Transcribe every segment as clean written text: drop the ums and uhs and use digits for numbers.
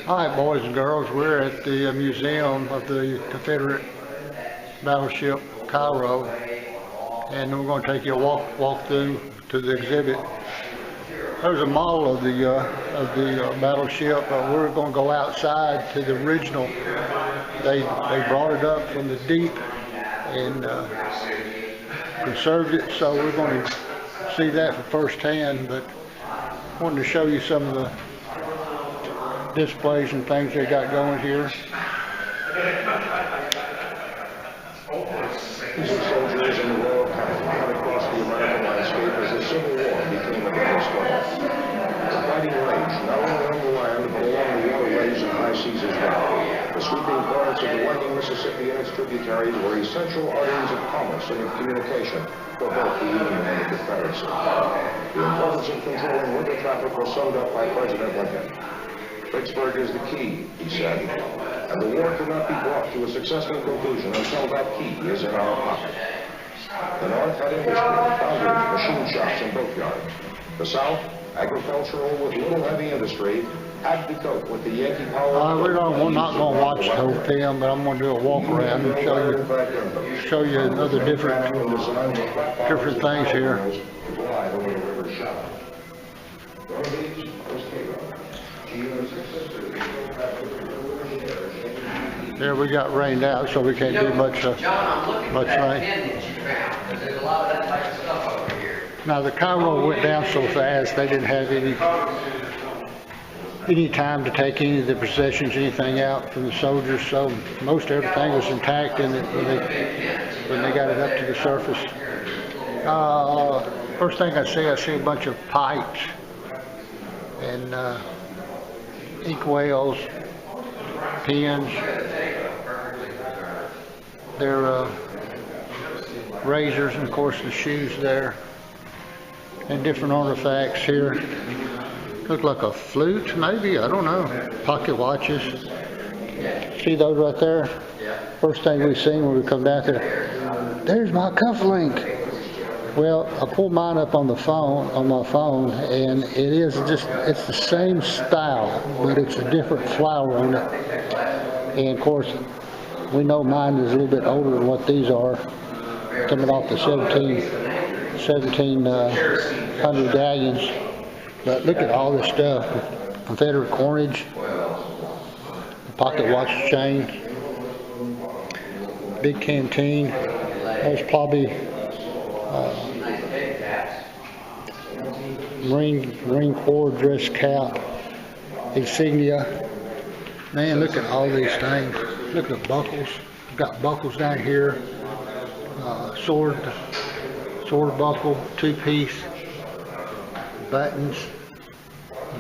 All right, boys and girls, we're at the museum of the Confederate battleship CAIRO, and we're going to take you a walk through to the exhibit. There's a model of the battleship, but we're going to go outside to the original. They brought it up from the deep and conserved it, so we're going to see that for firsthand. But I wanted to show you some of the displays and things they got going here. These are soldiers in the Royal Cavalry cut across the American landscape as the Civil War became a global struggle. The fighting raged not only on the land but along the waterways and high seas as well. The sweeping currents of the winding Mississippi and its tributaries were essential arteries of commerce and of communication for both the Union and the Confederacy. The importance of controlling river traffic was summed up by President Lincoln. Vicksburg is the key, he said, and the war could not be brought to a successful conclusion until that key is in our pocket. The North had industry, foundries, machine shops, and boatyards. The South, agricultural with little heavy industry, had to cope with the Yankee power. We're not going to watch the whole film, but I'm going to do a walk around and show you other different things here. There we got rained out, so we can't do much rain. Now the CAIRO went down so fast they didn't have any time to take any of the possessions, anything out from the soldiers. So most everything was intact in it when they got it up to the surface. First thing I see a bunch of pipes and ink wells, pens. Their razors, and of course the shoes there, and different artifacts here. Look like a flute, maybe, I don't know. Pocket watches. See those right there? First thing we seen when we come down there. There's my cufflink. Well, I pulled mine up on my phone, and it's the same style, but it's a different flower on it. And of course, we know mine is a little bit older than what these are, coming off the 1700 galleons. But look at all this stuff: Confederate coinage, pocket watch chain, big canteen. There's probably Marine Corps dress cap, insignia. Man, look at all these things. Look at the buckles. We've got buckles down here. Sword buckle, two-piece, buttons,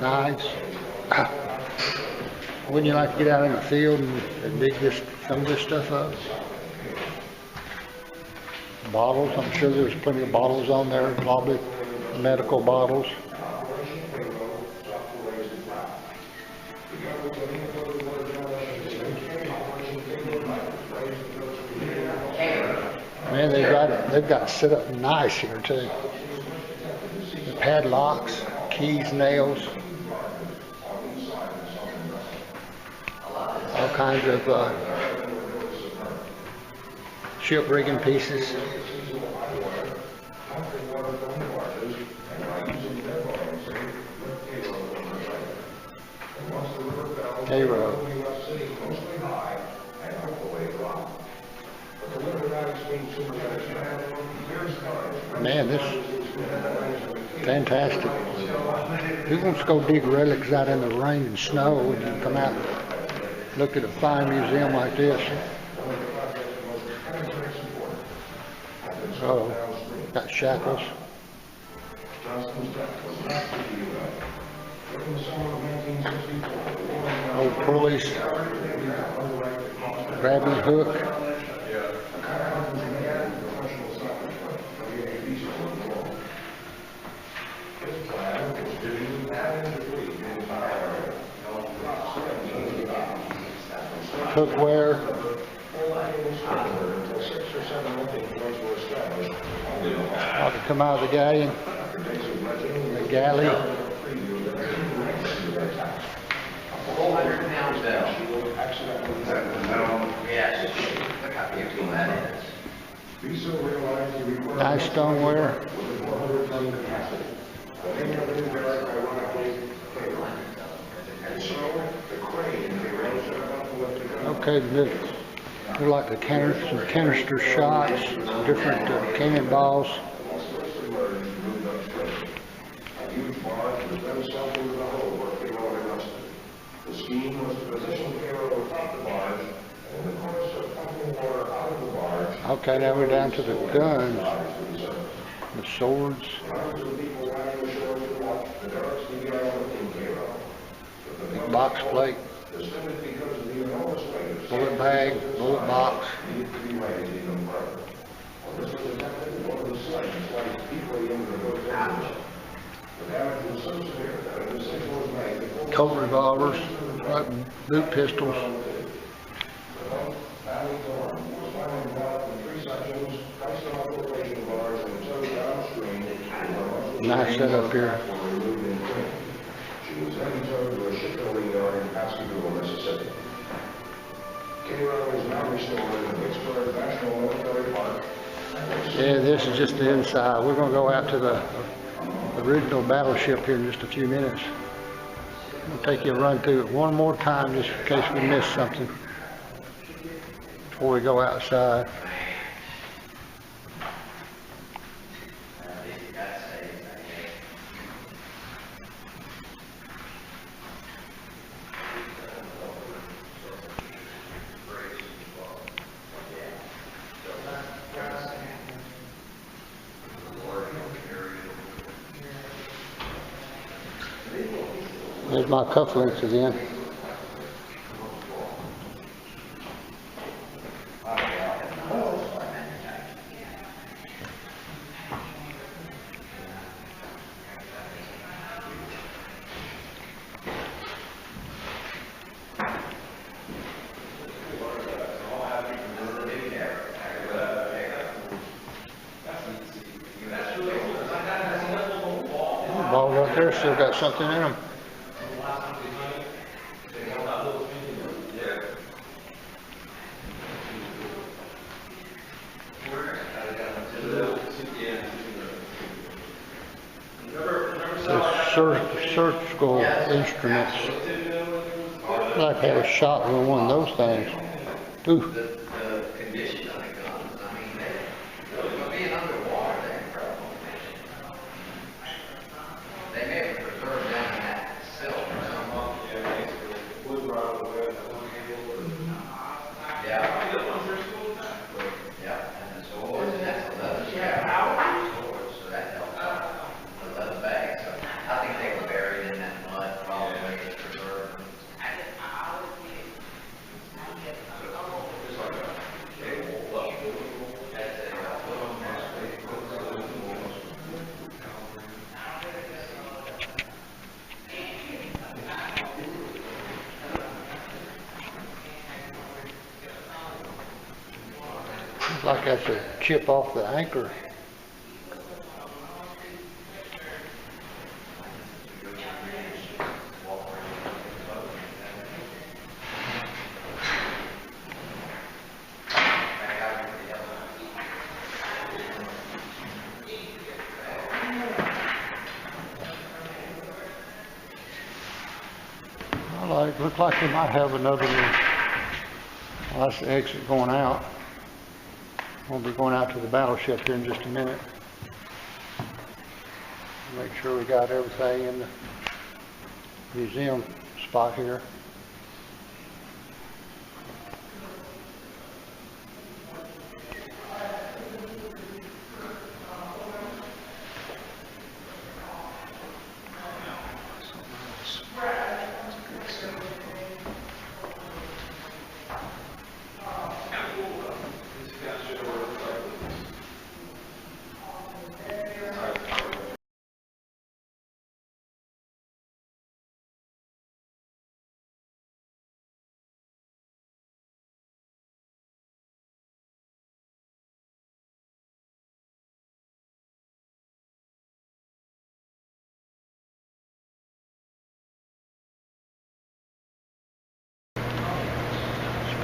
knives. Wouldn't you like to get out in the field and dig some of this stuff up? Bottles. I'm sure there's plenty of bottles on there. Probably medical bottles. Man, they've got it set up nice here too. The padlocks, keys, nails, all kinds of ship rigging pieces. CAIRO. Man, this is fantastic. Who wants to go dig relics out in the rain and snow and come out and look at a fine museum like this? Oh, got shackles. Old pulleys, grabbing hook. Cookware. Ought to come out of the galleon. The galley. accidentally yes. Look how beautiful that is. Visa realized he required Nice stoneware. with a 400-ton capacity. The name of the new barrack, ironically, CAIRO. And so the crane CAIRO set about to lift the gun. Okay, they're like the canister shots, different cannonballs. A huge barge was then sunk into the hole where CAIRO had rested. The scheme was to position CAIRO atop the barge, and in the course of pumping water out of the barge. Okay, now we're down to the guns, the swords. Hundreds of people lining the shore to watch the darts began in CAIRO. Big box plate, Descended because of the enormous weight of bullet bag, bullet box. needed to be raised even further. When this was attempted, one of the sleds sliced deeply into the boat's engine. The damage was so severe that a decision was made to pull Colt revolvers, like boot pistols. the boat, badly torn, was finally brought up in 3 sections, placed on a flotation barge, and towed downstream where most of the Nice setup here. were removed in clean. She was then towed to a shipbuilding yard in Pascagoula, Mississippi. CAIRO is now restored in the Vicksburg National Military Park. Yeah, this is just the inside. We're gonna go out to the original Battleship here in just a few minutes. I'll take you a run through it one more time just in case we missed something before we go outside. There's my cufflinks again. Ball right there, still got something in them. Surgical instruments. I'd like to have a shot with one of those things. Ooh. The condition of the guns, I mean, being underwater, they're incredible. They may have preserved them in that silk or something. Yeah. Yeah, and the swords, and that's the leather strap. Swords, so that helps out. The leather bags, so I think they were buried in that mud, probably preserved. Looks like that's a chip off the anchor. Looks like we might have another one. Well, that's the exit going out. We'll be going out to the Battleship here in just a minute. Make sure we got everything in the museum spot here.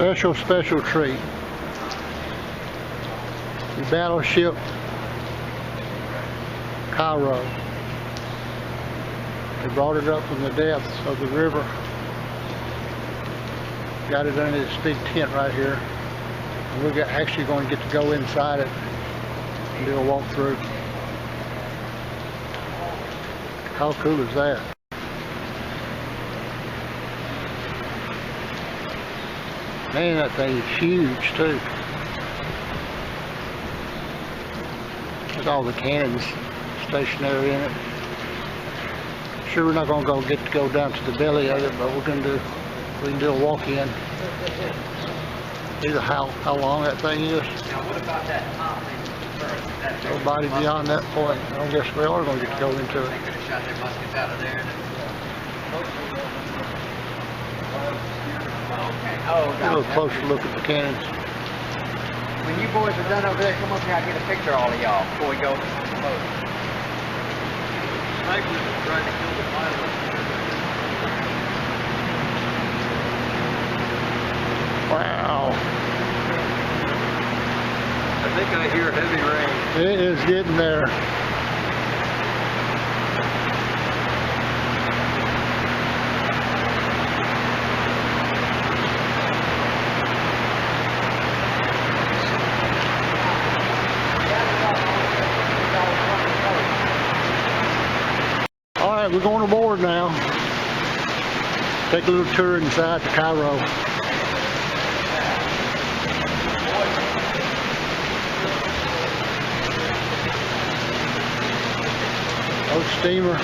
Special treat. The Battleship CAIRO. They brought it up from the depths of the river. Got it under this big tent right here. And we're actually going to get to go inside it and do a walkthrough. How cool is that? Man, that thing is huge too. Look at all the cannons stationary in it. Sure, we're not going to get to go down to the belly of it, but we can do a walk-in. See how long that thing is. Now, what about that top thing? Nobody beyond that point. I guess we are going to get to go into it. They could have shot their muskets out of there. Oh, A little closer look at the cannons. when you boys are done over there, come up here. I'll get a picture of all of y'all before we go. Snipers are trying to kill the pilot. Wow. I think I hear heavy rain. It is getting there. All right, we're going aboard now. Take a little tour inside the CAIRO. Old steamer,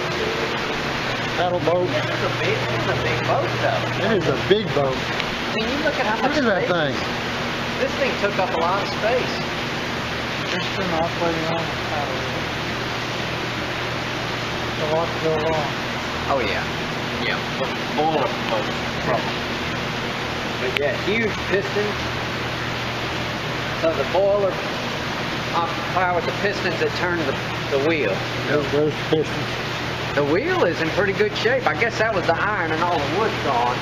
paddle boat. This is a big boat, though. It is a big boat. I mean, you look at how much Look at that space. thing. This thing took up a lot of space. It's been operating on the paddle. A lot to go along. Oh yeah, yeah. Boiler boat, probably. But yeah, huge pistons. So the boiler power with the pistons that turn the wheel. Those the pistons. The wheel is in pretty good shape. I guess that was the iron and all the wood gone.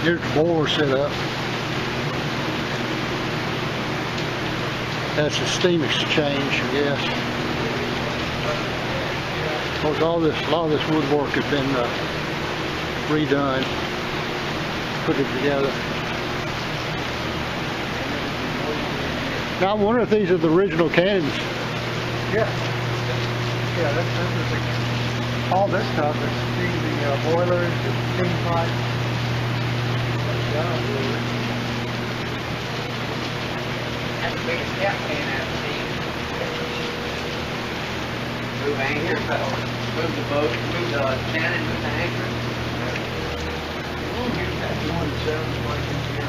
Here's the boiler set up. That's a steam exchange, I guess. Of course, a lot of this woodwork has been redone, put it together. Now I wonder if these are the original cannons. Yeah. Yeah, this is all this stuff is the boilers, the steam pipes. That's the biggest cap can I've seen. Move anchor, move the boat, move the cannon, move the anchor.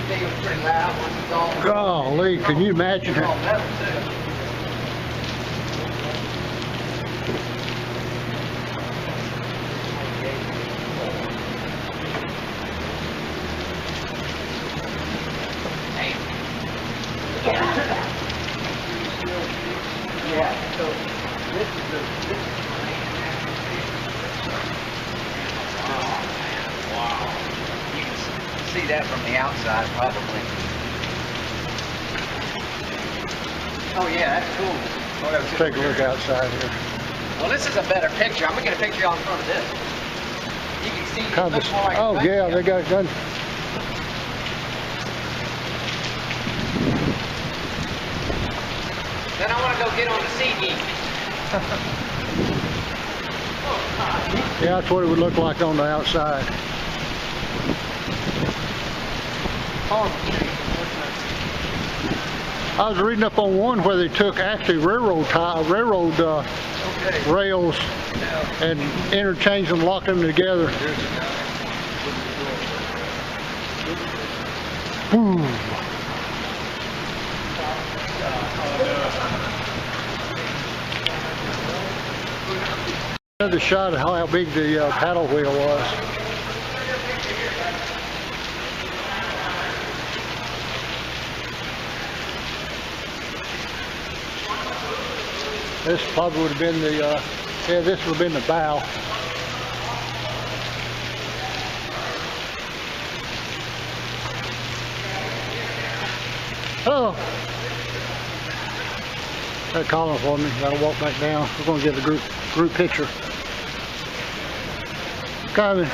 It was pretty loud once it's all. Golly, can you imagine It's all it? metal too. Yeah, so this is the wow. You can see that from the outside probably. Oh yeah, that's cool. Oh, that was just Take a look outside here. Well, this is a better picture. I'm gonna get a picture on front of this. You can see it looks more like a Oh yeah, battleship. they got it done. Then I want to go get on the sea geek. Yeah, that's what it would look like on the outside. I was reading up on one where they took actually railroad rails and interchanged them, locked them together. Boom. Another shot of how big the paddle wheel was. This probably would have been the, yeah, this would have been the bow. Hello. They're calling for me. Gotta walk back down. We're gonna get a group picture. Coming.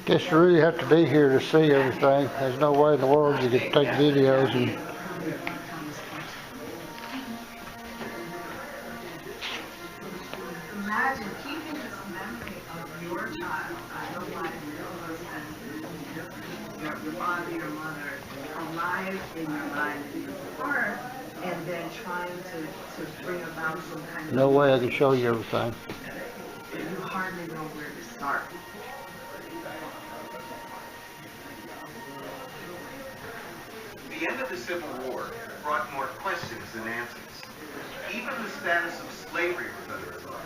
Guess you really have to be here to see everything. There's no way in the world you could take videos and imagine keeping this memory of your child, your life, your father, your mother, alive in your mind birth, and then trying to bring about some kind of... no way I can show you everything. You hardly know where to start. The end of the Civil War brought more questions than answers. Even the status of slavery was under assault.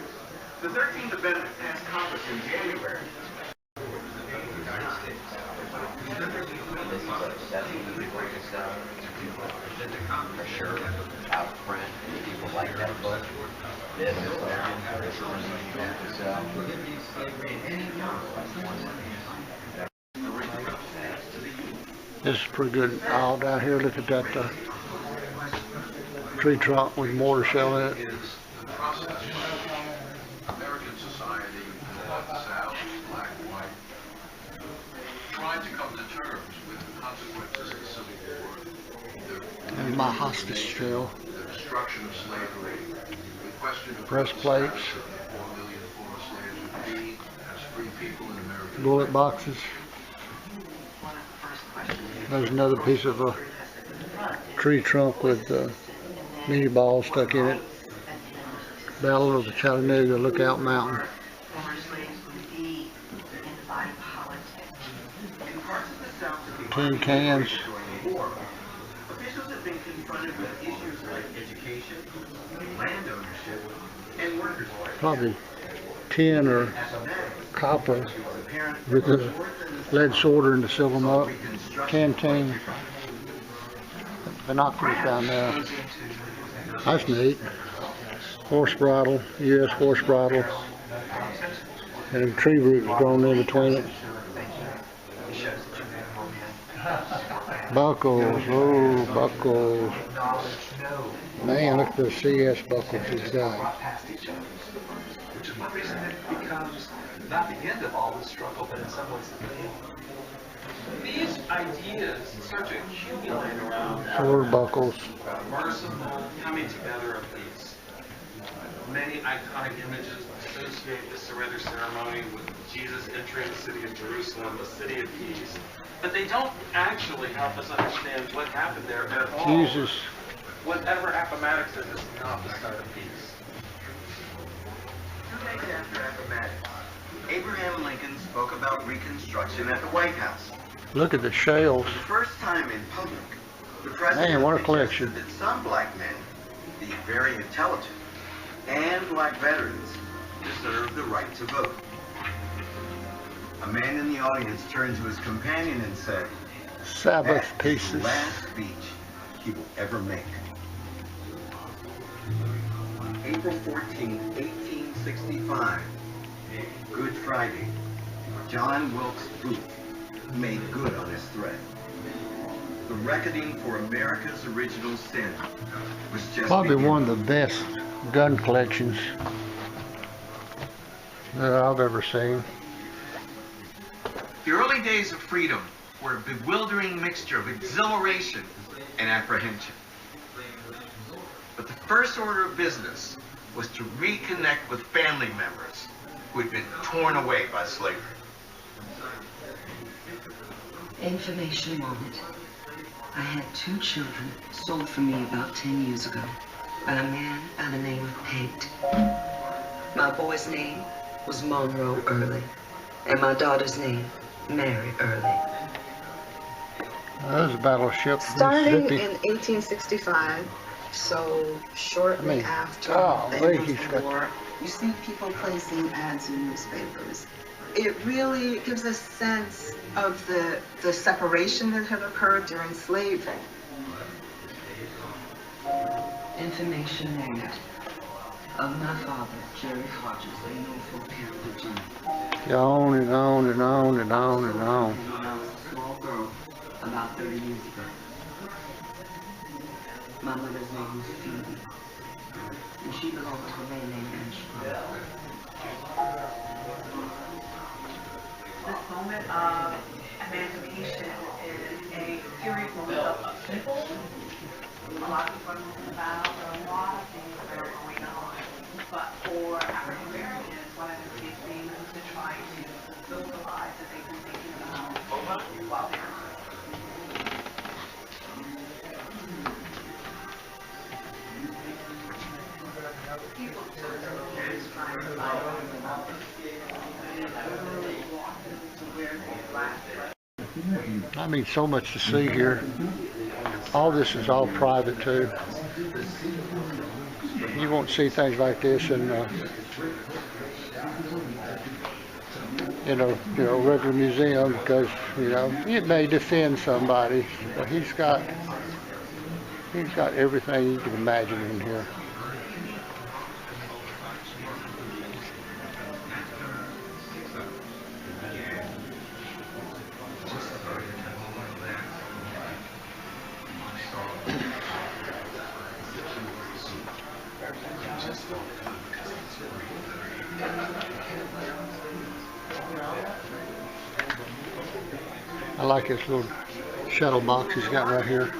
The 13th Amendment passed Congress in January. Pressure out print. People like that book. This is This is pretty good aisle down here. Look at that tree trunk with mortar shell in it. American society, North, South, black, white, tried to come to terms with the consequences of the Civil War. And my hostage shell. The destruction of slavery, the question of Breastplates. 4 million former slaves would be as free people in America. Bullet boxes. There's another piece of a tree trunk with mini balls stuck in it. Battle of the Chattanooga Lookout Mountain. Tin cans. Officials have been confronted with issues like education, land ownership, and workers' rights. Probably tin or copper with the lead sorter to seal them up. Canteen. Binoculars down there. That's neat. Horse bridle, U.S. horse bridle. And tree roots grown in between it. Buckles, oh, buckles. Man, look at the CS buckles he's got. Which is one reason it becomes not the end of all this struggle, but in some ways the beginning. These ideas start to accumulate around Sword buckles. merciful coming together of these many iconic images associate the surrender ceremony with Jesus entering the city of Jerusalem, the city of peace. But they don't actually help us understand what happened there at all. Jesus. Whatever Appomattox is not the site of peace. 2 days after Appomattox, Abraham Lincoln spoke about Reconstruction at the White House. Look at the shells. For the first time in public, the president Man, what a collection. suggested that some black men, the very intelligent, and black veterans deserve the right to vote. A man in the audience turned to his companion and said, Sabbath "That is pieces. the last speech he will ever make." April 14, 1865, Good Friday, John Wilkes Booth made good on his threat. The reckoning for America's original sin was just Probably beginning. one of the best gun collections that I've ever seen. The early days of freedom were a bewildering mixture of exhilaration and apprehension. But the first order of business was to reconnect with family members who had been torn away by slavery. Information moment. I had 2 children sold for me about 10 years ago by a man by the name of Pate. My boy's name was Monroe Early, and my daughter's name, Mary Early. That was a battleship. Starting Mississippi. in 1865, so shortly after oh, the end he's of the got- war, you see people placing ads in newspapers. It really gives a sense of the separation that had occurred during slavery. Information moment. Of my father, Jerry Hodges, in Norfolk County, Virginia. On and on and on and on and on. When I was a small girl, about 30 years ago. My mother's name was Phoebe, and she belonged to a man named Angelo. This moment of emancipation is a serious moment of people. A lot of people are moving about, there are a lot of things that are going on. But for African Americans, one of the big things is to try to build the lives that they've been thinking about while they're people just trying to find I mean, so much to see here. All this is all private too. You won't see things like this in a regular museum because it may defend somebody, but he's got everything you can imagine in here. I like this little shuttle box he's got right here.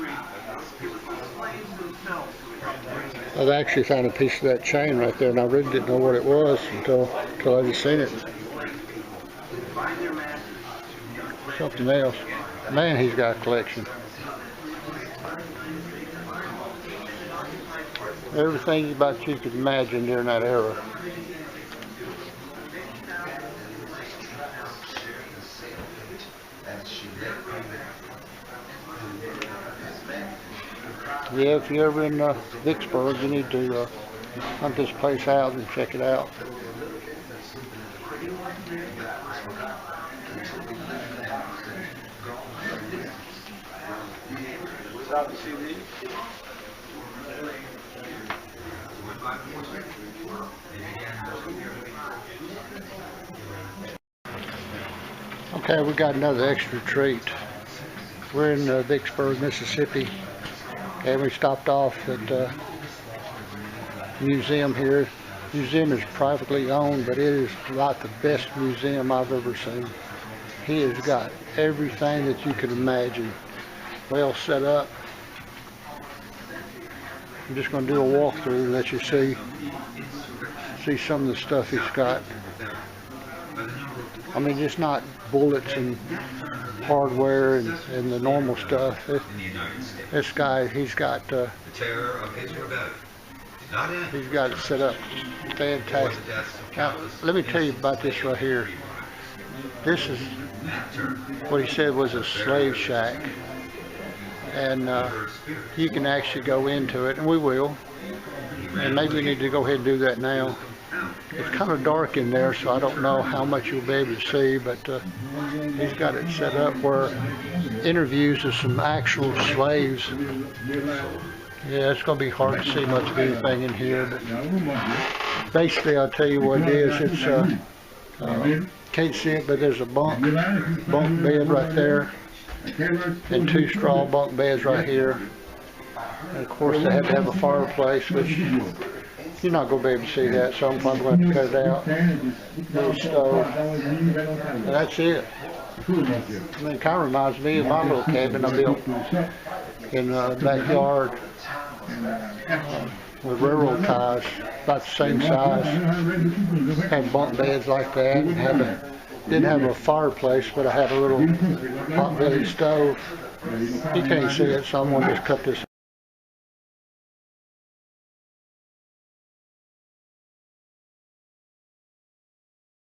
I've actually found a piece of that chain right there, and I really didn't know what it was until I just seen it. Something else. Man, he's got a collection. Everything about you could imagine during that era. Yeah, if you're ever in Vicksburg, you need to hunt this place out and check it out. Okay, we got another extra treat. We're in Vicksburg, Mississippi, and we stopped off at the museum here. The museum is privately owned, but it is like the best museum I've ever seen. He has got everything that you could imagine well set up. I'm just going to do a walkthrough and let you see some of the stuff he's got. I mean, just not bullets and hardware and the normal stuff. This guy, he's got it set up fantastic. Now, let me tell you about this right here. This is what he said was a slave shack, and you can actually go into it, and we will. And maybe we need to go ahead and do that now. It's kind of dark in there, so I don't know how much you'll be able to see, but he's got it set up where interviews of some actual slaves. Yeah, it's going to be hard to see much of anything in here, but basically I'll tell you what it is. It's can't see it, but there's a bunk bed right there, and 2 straw bunk beds right here. And of course they have to have a fireplace, which you're not going to be able to see that, so I'm probably going to cut it out. Little stove. And that's it. I mean, it kind of reminds me of my little cabin I built in the backyard with railroad ties, about the same size. Had bunk beds like that, and had Didn't have a fireplace, but I had a little pot belly stove. You can't see it, so I'm gonna just cut this